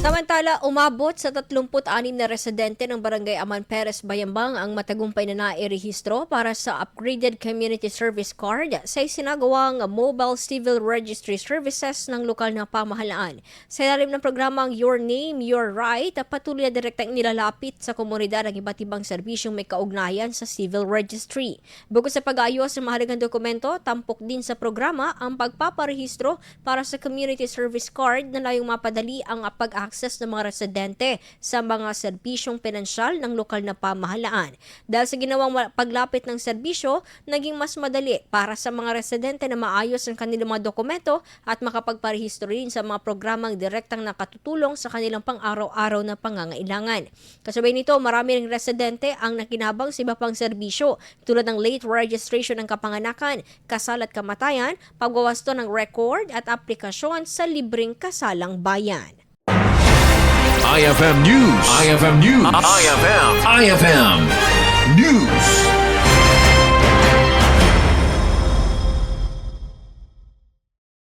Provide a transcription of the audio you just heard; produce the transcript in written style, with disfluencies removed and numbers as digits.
Samantala, umabot sa 36 na residente ng Barangay Peres, Bayambang ang matagumpay na nairehistro para sa upgraded community service card sa isinagawang mobile civil registry services ng lokal na pamahalaan. Sa ilalim ng programang Your Name, Your Right, patuloy na direktang nilalapit sa komunidad ang iba't ibang serbisyong may kaugnayan sa civil registry. Bukod sa pag-aayos ng mahalagang dokumento, tampok din sa programa ang pagpaparehistro para sa community service card na layong mapadali ang pag-access ng mga residente sa mga serbisyong pinansyal ng lokal na pamahalaan. Dahil sa ginawang paglapit ng serbisyo, naging mas madali para sa mga residente na maayos ang kanilang mga dokumento at makapagparehistro rin sa mga programang direktang nakatutulong sa kanilang pang-araw-araw na pangangailangan. Kasabay nito, marami ring residente ang nakinabang sa iba pang serbisyo tulad ng late registration ng kapanganakan, kasal at kamatayan, pagwawasto ng record at aplikasyon sa libreng kasalang bayan. IFM News. IFM News. IFM.